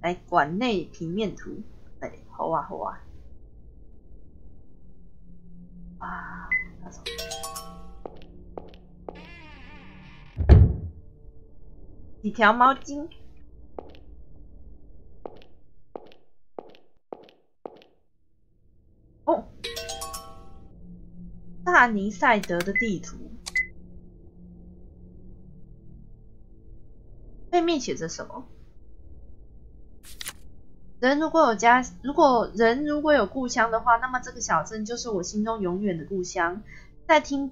来馆内平面图。哎，好啊好啊。啊，那什么？几条毛巾。哦，大尼塞德的地图。背面写着什么？人如果有故乡的话，那么这个小镇就是我心中永远的故乡。在听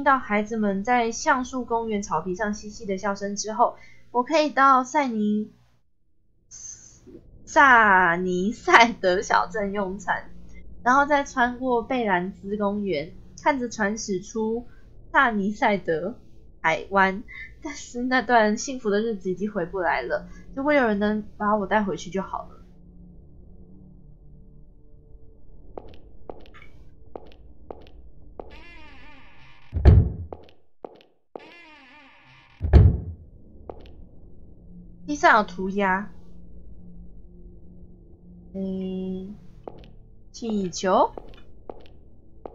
到孩子们在橡树公园草皮上嬉戏的笑声之后，我可以到萨尼塞德小镇用餐，然后再穿过贝兰兹公园，看着船驶出萨尼塞德海湾。但是那段幸福的日子已经回不来了，如果有人能把我带回去就好了。地上有涂鸦，气球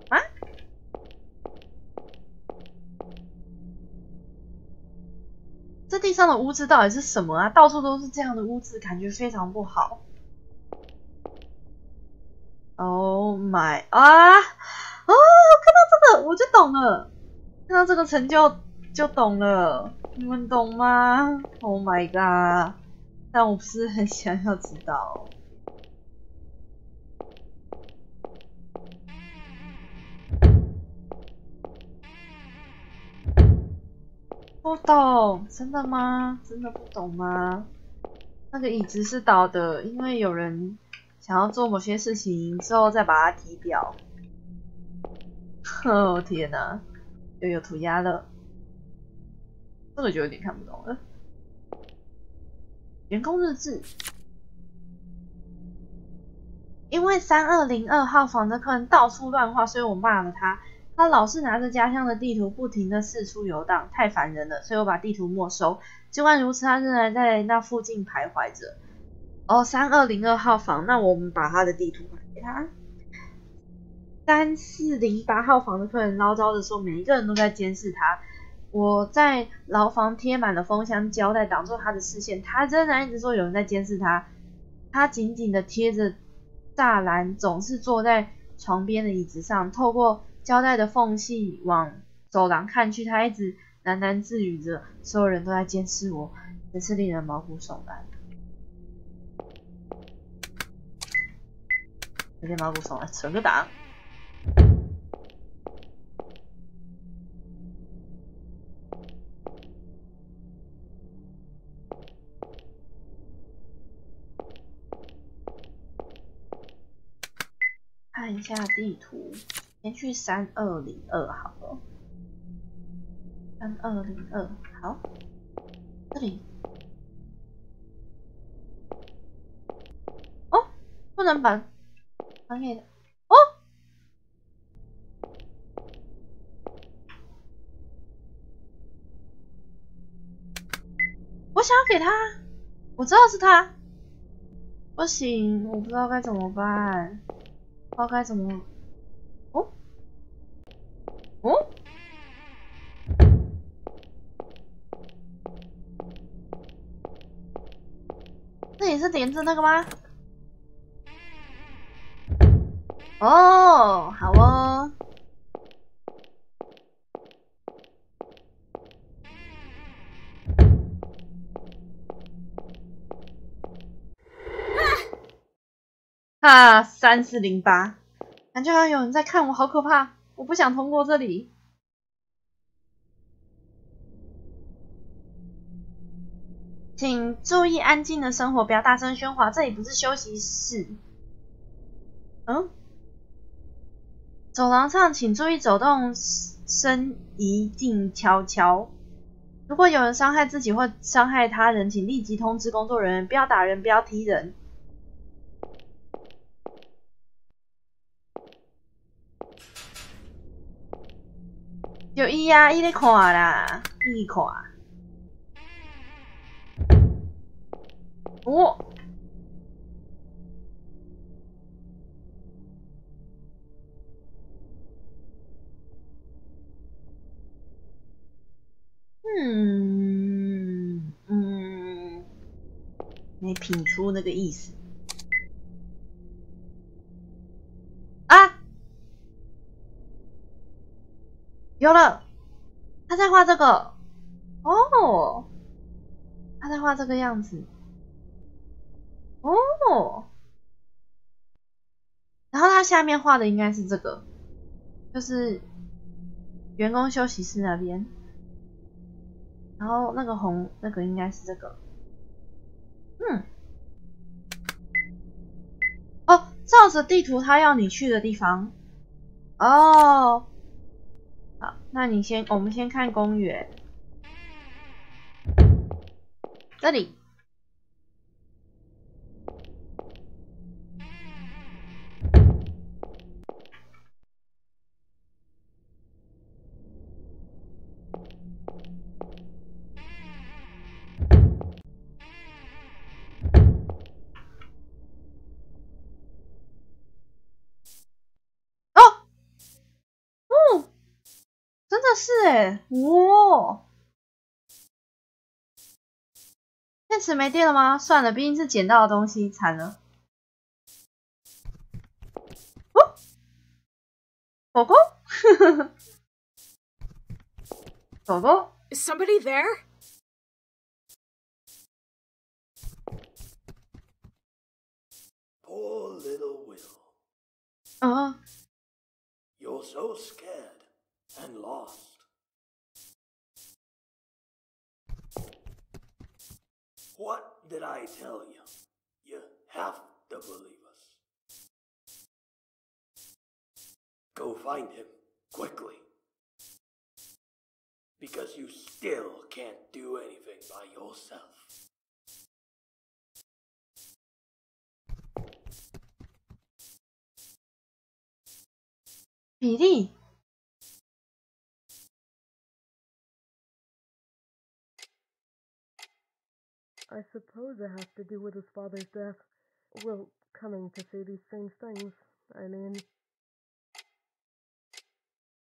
啊？这地上的污渍到底是什么啊？到处都是这样的污渍，感觉非常不好。Oh my 啊！哦，看到这个我就懂了，看到这个成就懂了，你们懂吗 ？Oh my god！ 但我不是很想要知道。不懂，真的吗？真的不懂吗？那个椅子是倒的，因为有人想要做某些事情之后再把它踢掉。哦天哪，又有涂鸦了，这个就有点看不懂了。员工日志，因为3202号房的客人到处乱画，所以我骂了他。他老是拿着家乡的地图不停的四处游荡，太烦人了，所以我把地图没收。尽管如此，他仍然在那附近徘徊着。哦，3202号房，那我们把他的地图还给他。3408号房的客人唠叨着说，每一个人都在监视他。我在牢房贴满了封箱胶带，挡住他的视线。他仍然一直说有人在监视他。他紧紧的贴着栅栏，总是坐在床边的椅子上，透过胶带的缝隙往走廊看去。他一直喃喃自语着，所有人都在监视我，真是令人毛骨悚然。有点毛骨悚然，存个档。看一下地图，先去3202好了。3202，好，这里。哦，不能把还给哦。我想要给他，我知道是他，不行，我不知道该怎么办。不知道该怎么？哦，哦，这里是连着那个吗？哦，好哦。啊，3408，感觉好像有人在看我，好可怕！我不想通过这里。请注意安静的生活，不要大声喧哗，这里不是休息室。嗯，走廊上请注意走动，声宜静悄悄。如果有人伤害自己或伤害他人，请立即通知工作人员，不要打人，不要踢人。有伊啊，伊咧看啦，伊看。哦，没品出那个意思啊！有了，他在画这个哦，他在画这个样子哦，然后他下面画的应该是这个，就是员工休息室那边，然后那个红那个应该是这个，哦，照着地图他要你去的地方哦。好，那我们先看公园，这里。哦，哦，真的是哎，哇！电池没电了吗？算了，毕竟是捡到的东西，惨了。哦，狗狗，狗狗。Is somebody there? Poor little Will. 嗯 You're so scared and lost. What did I tell you? You have to believe us. Go find him, quickly. Because you still can't do anything by yourself. Billy. I suppose it has to do with his father's death. Well, coming to say these strange things. I mean...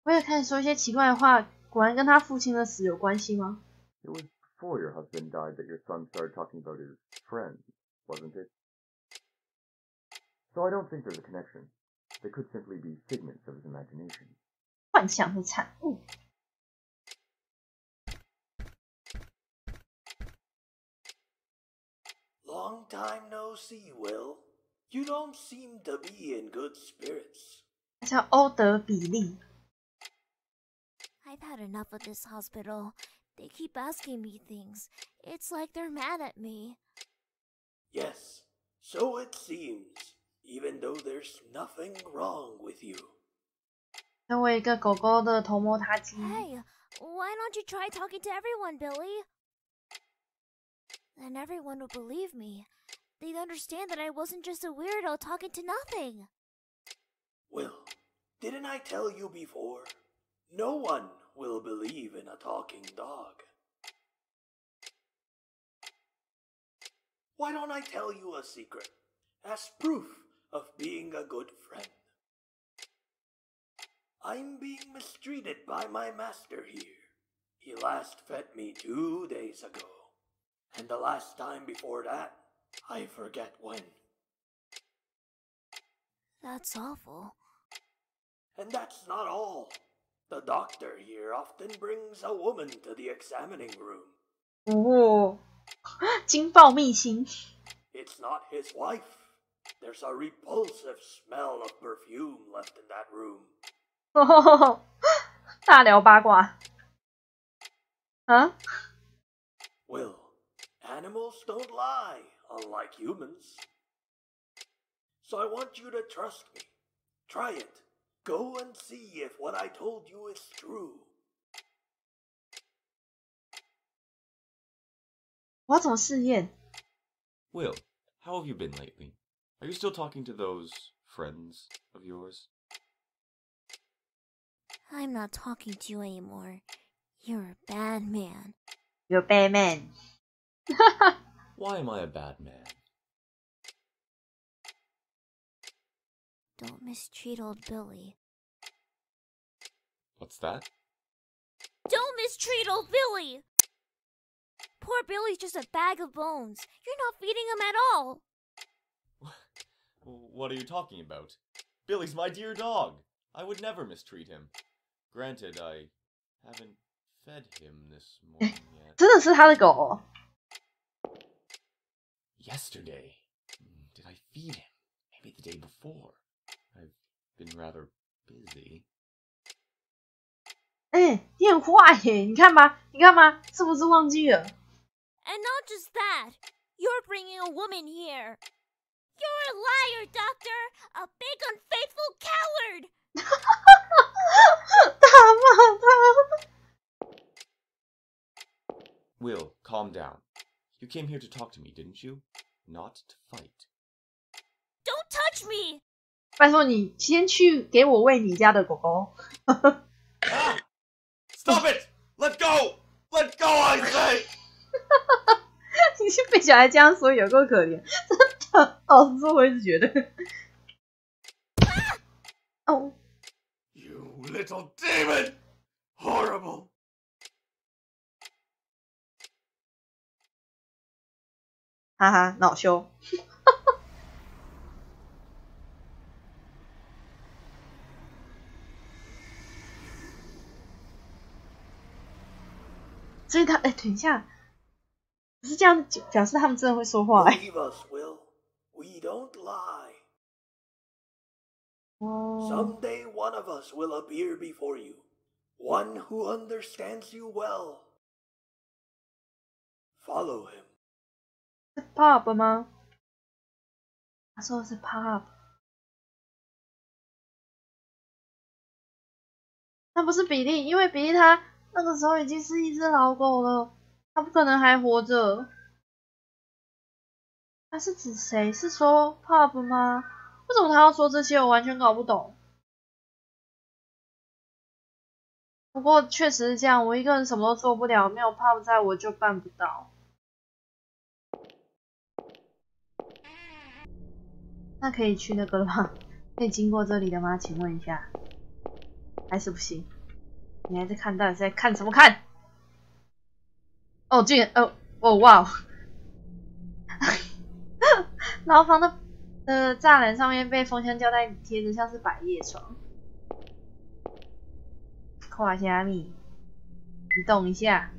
我也开始说一些奇怪的话，果然跟他父亲的死有关系吗？ It was before your husband died that your son started talking about his friends, wasn't it? So I don't think there's a connection. They could simply be figments of his imagination. 幻想的产物。Long time no see, Will. You don't seem to be in good spirits. 他叫欧德比利。I've had enough of this hospital. They keep asking me things. It's like they're mad at me. Yes, so it seems, even though there's nothing wrong with you. 身为一个狗狗的头摸他机。Hey, why don't you try talking to everyone, Billy? Then everyone would believe me. They'd understand that I wasn't just a weirdo talking to nothing. Will, didn't I tell you before? No one will believe in a talking dog. Why don't I tell you a secret, as proof of being a good friend? I'm being mistreated by my master here. He last fed me 2 days ago. And the last time before that, I forget when. That's awful. And that's not all. The doctor here often brings a woman to the examining room. 哦，惊爆秘辛。It's not his wife. There's a repulsive smell of perfume left in that room. 哦，大聊八卦。啊？ Will, animals don't lie, unlike humans. So I want you to trust me. Try it. Go and see if what I told you is true. 我要怎么试验？ Will, how have you been lately? Are you still talking to those friends of yours? I'm not talking to you anymore. You're a bad man. You're bad man. Why am I a bad man? Don't mistreat old Billy. What's that? Don't mistreat old Billy! poor Billy's just a bag of bones. You're not feeding him at all. What are you talking about? Billy's my dear dog. I would never mistreat him. Granted, I haven't fed him this morning yet. 真的是他的狗哦。Yesterday. Did I feed him? Maybe the day before. I've been rather busy. 你很坏耶！你看吧，是不是忘记了？ And not just that. You're bringing a woman here. You're a liar, Doctor! A big unfaithful coward! 大骂他。 Will, calm down. You came here to talk to me, didn't you? Not to fight. Don't touch me! 拜托你先去给我喂你家的狗狗。Ah! Stop it! Let go! Let go, I say! 你是被小孩这样说，有够可怜，真的。哦，是我一直觉得。哦。You little demon! Horrible! 哈哈，恼羞。所以他，等一下，不是这样表示他们真的会说话。Believe us, Will. We don't lie. 哦。 Someday one of us will appear before you. One who understands you well. Follow him. 是 Pop 吗？他说的是 Pop。那不是比利，因为比利他那个时候已经是一只老狗了，他不可能还活着。他是指谁？是说 Pop 吗？为什么他要说这些？我完全搞不懂。不过确实是这样，我一个人什么都做不了，没有 Pop 在我就办不到。那可以去那个了吗？可以经过这里的吗？请问一下，还是不行？你还在看，到底在看什么看？哦，竟然，哇！牢房的栅栏上面被封箱胶带贴着，像是百叶窗。跨虾米，移动一下。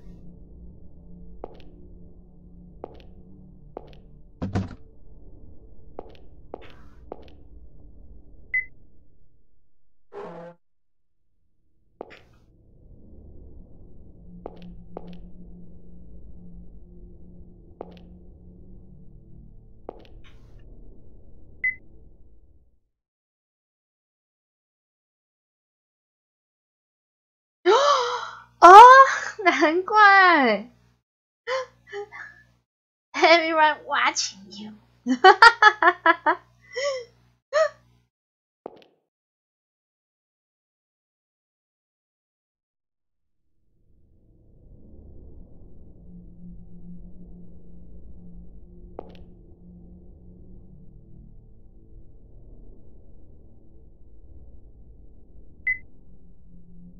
哦，难怪 ，Everyone watching you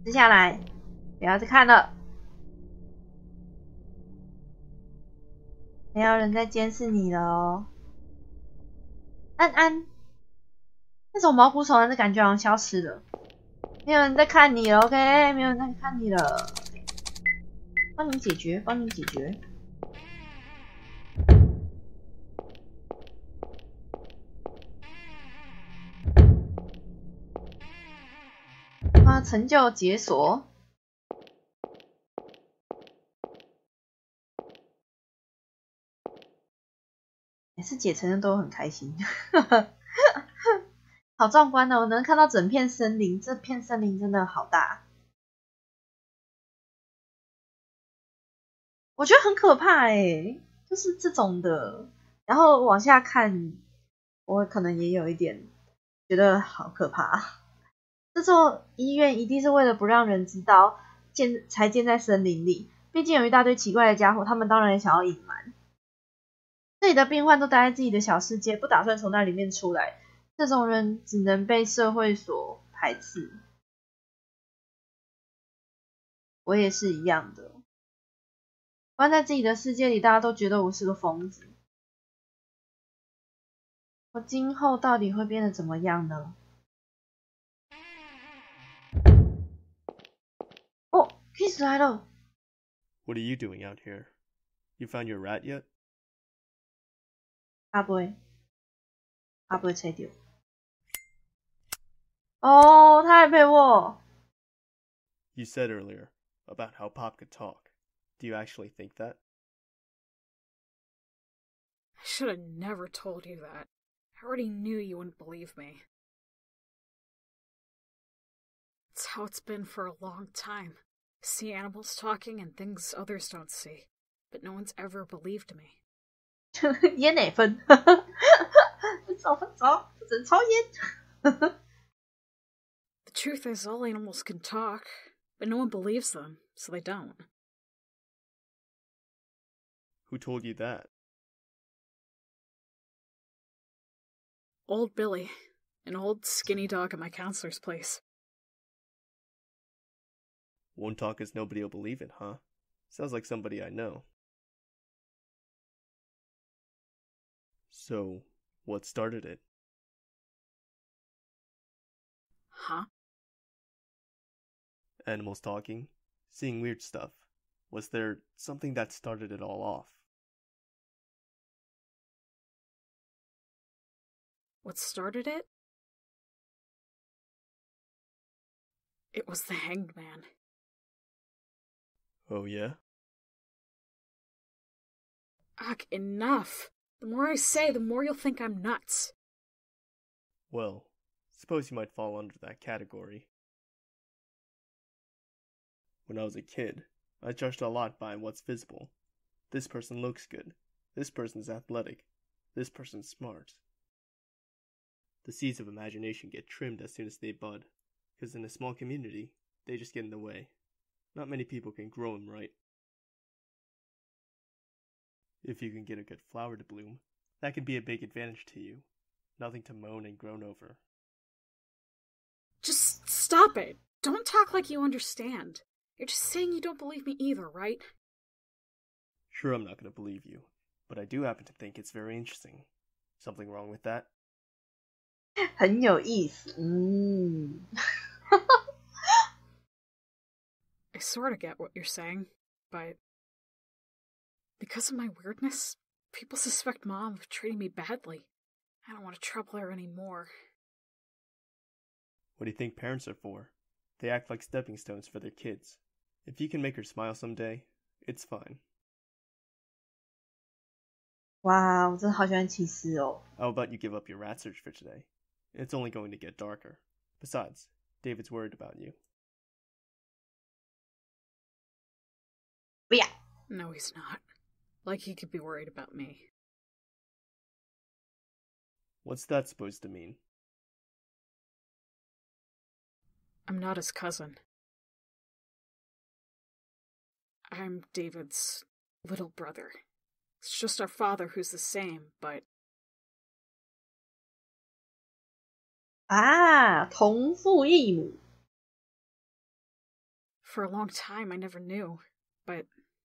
接下来不要再看了，没有人在监视你了哦。安安，那种毛骨悚然的感觉好像消失了，没有人在看你了 ，OK， 没有人在看你了，帮你解决，帮你解决。啊，成就解锁。每次解成的都很开心，好壮观哦！我能看到整片森林，这片森林真的好大，我觉得很可怕欸，就是这种的。然后往下看，我可能也有一点觉得好可怕。这座医院一定是为了不让人知道才建在森林里，毕竟有一大堆奇怪的家伙，他们当然也想要隐瞒。这里的病患都待在自己的小世界，不打算从那里面出来。这种人只能被社会所排斥。我也是一样的。关在自己的世界里，大家都觉得我是个疯子。我今后到底会变得怎么样呢？哦 ，Kiss 来了。What are you doing out here? You found your rat yet? 他不会吹掉。哦，他还陪我。You said earlier about how Pop could talk. Do you actually think that? I should have never told you that. I already knew you wouldn't believe me. It's how it's been for a long time. See animals talking and things others don't see. But no one's ever believed me. 烟哪分？分手，不准抽烟。The truth is, all animals can talk, but no one believes them, so they don't. Who told you that? Old Billy, an old skinny dog at my counselor's place. Won't talk as nobody will believe it, huh? Sounds like somebody I know. So, what started it? Huh? Animals talking? Seeing weird stuff? Was there something that started it all off? What started it? It was the Hanged Man. Oh yeah? Ugh, enough! The more I say, the more you'll think I'm nuts. Well, suppose you might fall under that category. When I was a kid, I judged a lot by what's visible. This person looks good. This person's athletic. This person's smart. The seeds of imagination get trimmed as soon as they bud, because in a small community, they just get in the way. Not many people can grow them right. If you can get a good flower to bloom, that can be a big advantage to you. Nothing to moan and groan over. Just stop it! Don't talk like you understand. You're just saying you don't believe me either, right? Sure, I'm not going to believe you, but I do happen to think it's very interesting. Something wrong with that? 很有意思。I sort of get what you're saying, but because of my weirdness, people suspect Mom of treating me badly. I don't want to trouble her anymore. What do you think parents are for? They act like stepping stones for their kids. If you can make her smile someday, it's fine. 哇，我真的好喜欢骑士哦。How about you give up your rat search for today? It's only going to get darker. Besides, David's worried about you. 不要。 No, he's not. Like he could be worried about me. What's that supposed to mean? I'm not his cousin. I'm David's little brother. It's just our father who's the same, but... 啊，同父异母。 For a long time, I never knew, but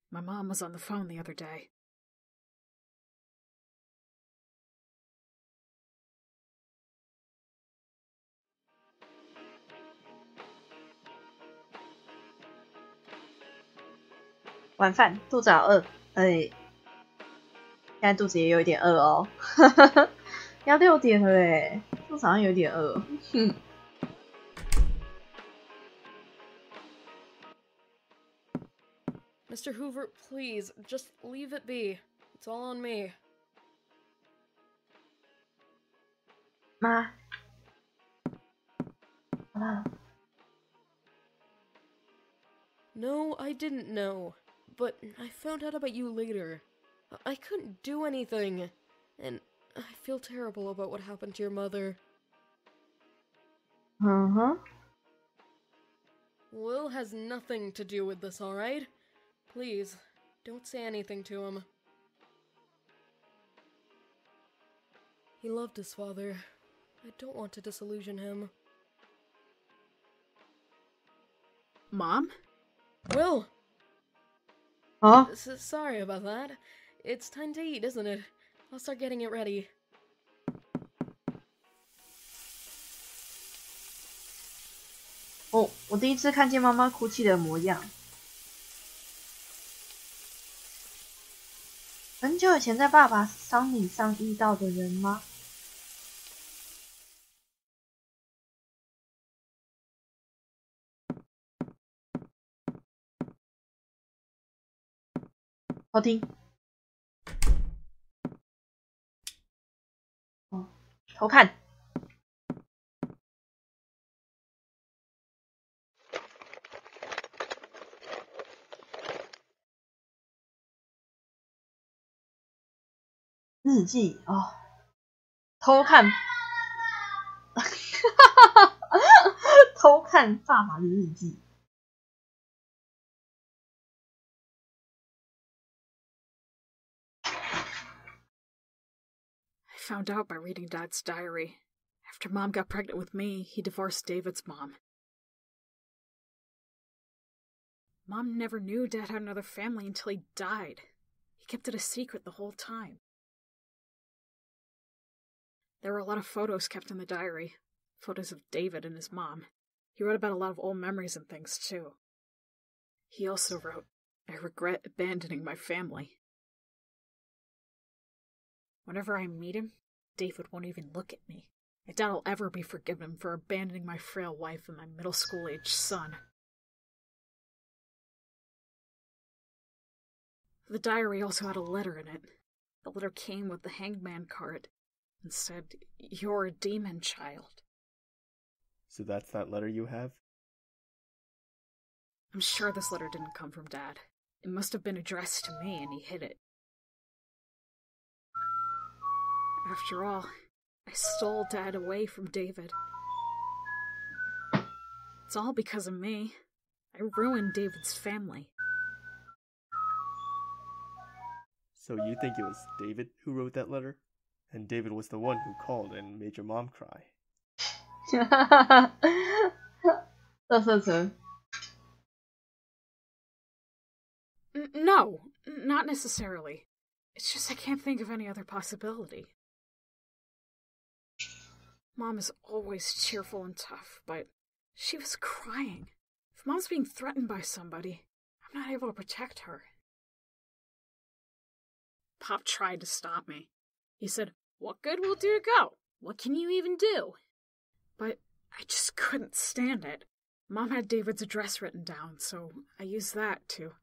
my mom was on the phone the other day. "晚饭，肚子好饿。现在肚子也有一点饿哦。要6点了耶，肚子好像有点饿。Mr. Hoover, please, just leave it be. It's all on me. 妈，好了。 No, I didn't know. But I found out about you later. I couldn't do anything. And I feel terrible about what happened to your mother. Will has nothing to do with this, alright? Please, don't say anything to him. He loved his father. I don't want to disillusion him. Mom? Will! 哦， Sorry about that. It's time to eat, isn't it? I'll start getting it ready. 哦，我第一次看见妈妈哭泣的模样。很久以前在爸爸丧礼上遇到的人吗？好听。哦，偷看。日记哦，偷看，偷看爸爸的日记。I found out by reading Dad's diary. After Mom got pregnant with me, he divorced David's mom. Mom never knew Dad had another family until he died. He kept it a secret the whole time. There were a lot of photos kept in the diary. Photos of David and his mom. He wrote about a lot of old memories and things, too. He also wrote, I regret abandoning my family. Whenever I meet him, David won't even look at me. I doubt I'll ever be forgiven for abandoning my frail wife and my middle school-aged son. The diary also had a letter in it. The letter came with the Hanged Man card and said, You're a demon child. So that's that letter you have? I'm sure this letter didn't come from Dad. It must have been addressed to me and he hid it. After all, I stole Dad away from David. It's all because of me. I ruined David's family. So you think it was David who wrote that letter? And David was the one who called and made your mom cry? 垃圾车。 No, not necessarily. It's just I can't think of any other possibility. Mom is always cheerful and tough, but she was crying. If Mom's being threatened by somebody, I'm not able to protect her. Pop tried to stop me. He said, What good will do to go? What can you even do? But I just couldn't stand it. Mom had David's address written down, so I used that too.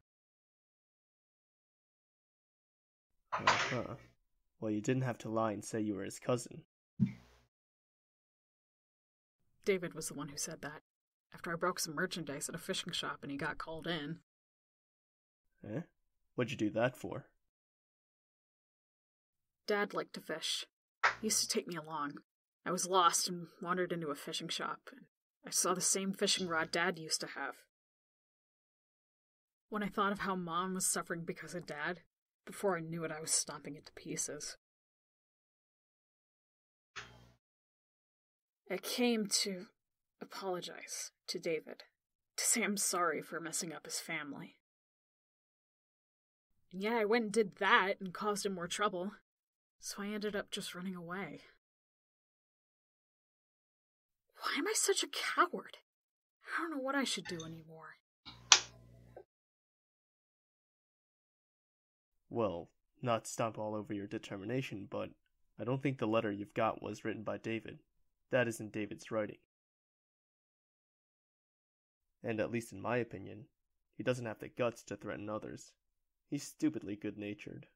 Uh-huh. Well, you didn't have to lie and say you were his cousin. David was the one who said that. After I broke some merchandise at a fishing shop and he got called in. Eh? What'd you do that for? Dad liked to fish. He used to take me along. I was lost and wandered into a fishing shop. And I saw the same fishing rod Dad used to have. When I thought of how Mom was suffering because of Dad, before I knew it, I was stomping it to pieces. I came to apologize to David, to say I'm sorry for messing up his family. And yeah, I went and did that and caused him more trouble, so I ended up just running away. Why am I such a coward? I don't know what I should do anymore. Well, not stomp all over your determination, but I don't think the letter you've got was written by David. That isn't David's writing. And at least in my opinion, he doesn't have the guts to threaten others. He's stupidly good-natured.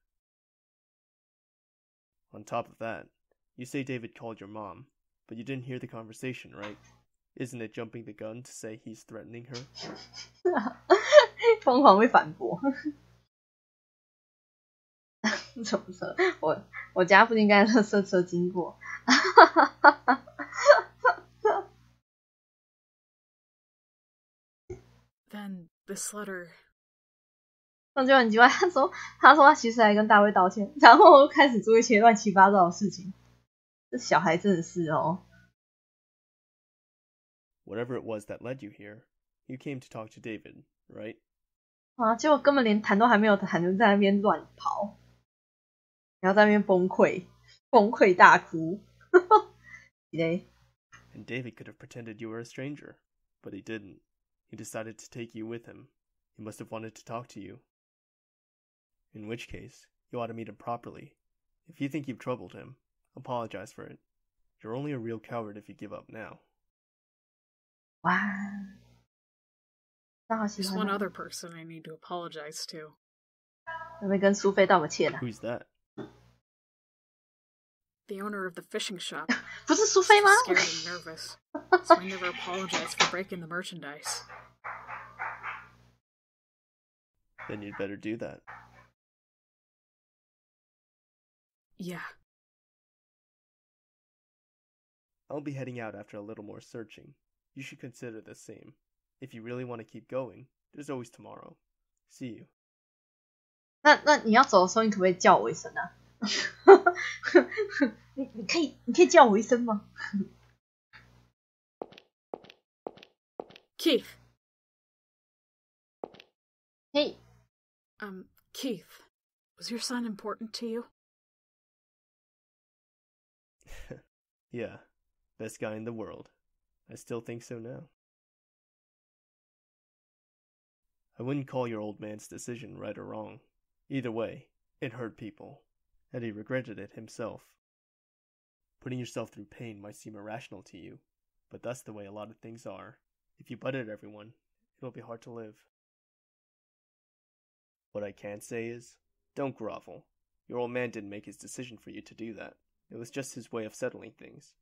On top of that, you say David called your mom, but you didn't hear the conversation, right? Isn't it jumping the gun to say he's threatening her? 疯狂被反驳。怎么说？我家附近刚才垃圾车经过。Then this letter. 那就很奇怪，他说他其实还跟大卫道歉，然后开始做一些乱七八糟的事情。这小孩真的是哦。Whatever it was that led you here, you came to talk to David, right? 啊，结果根本连谈都还没有谈，就在那边乱跑，然后在那边崩溃大哭。And David could have pretended you were a stranger, but he didn't. He decided to take you with him. He must have wanted to talk to you. In which case, you ought to meet him properly. If you think you've troubled him, apologize for it. You're only a real coward if you give up now. 哇，那好喜 There's 欢 one 哦。 other person I need to apologize to. 有没有跟苏菲道个歉啊？ Who's that? The owner of the fishing shop. 不是苏菲吗？ Scared and nervous, so I never apologized for breaking the merchandise. Then you'd better do that. Yeah. I'll be heading out after a little more searching. You should consider the same. If you really want to keep going, there's always tomorrow. See you. 那你要走的时候，你可不可以叫我一声啊？你可以叫我一声吗？ Keith. Hey. Keith, was your son important to you? Yeah, best guy in the world. I still think so now. I wouldn't call your old man's decision right or wrong. Either way, it hurt people, and he regretted it himself. Putting yourself through pain might seem irrational to you, but that's the way a lot of things are. If you butt at everyone, it'll be hard to live. What I can say is, don't grovel. Your old man didn't make his decision for you to do that. It was just his way of settling things.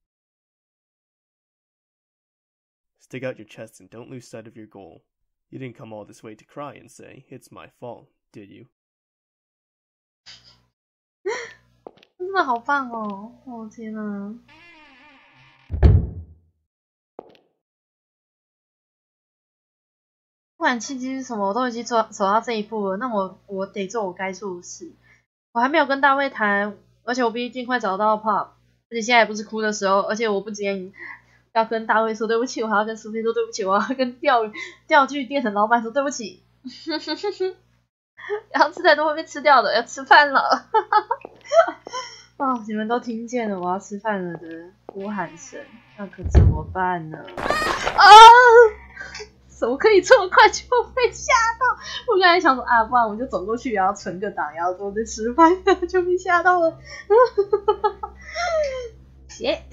Stick out your chest and don't lose sight of your goal. You didn't come all this way to cry and say, it's my fault, did you? 真的好棒哦！哦天哪！不管契机是什么，我都已经走到这一步了，那我得做我该做的事。我还没有跟大卫谈，而且我必须尽快找到 Pop， 而且现在也不是哭的时候，而且我不仅要跟大卫说对不起，我还要跟苏菲说对不起，我要跟钓具店的老板说对不起。然后吃太多会被吃掉的，要吃饭了。哦，你们都听见了，我要吃饭了的呼喊声，那可怎么办呢？啊！怎么可以这么快就被吓到？我刚才想说啊，不然我就走过去，然后存个档，然后说在吃饭，就被吓到了。耶！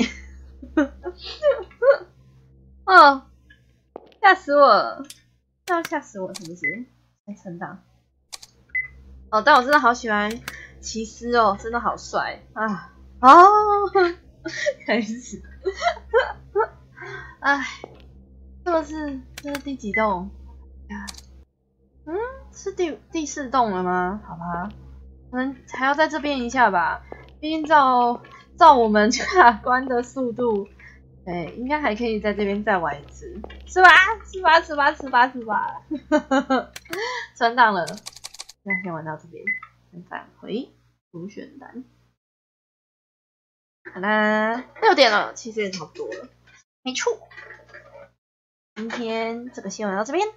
哦，吓死我了！要吓死我是不是？在存档。哦，但我真的好喜欢奇斯哦，真的好帅啊！哦，开始，哎，这是第几栋？是第4栋了吗？好吧，可能还要在这边一下吧。毕竟照我们卡关的速度，对，应该还可以在这边再玩一次，是吧？存档了。那先玩到这边，返回主选单。好啦，6点了，其实也差不多了。没错，今天这个先玩到这边。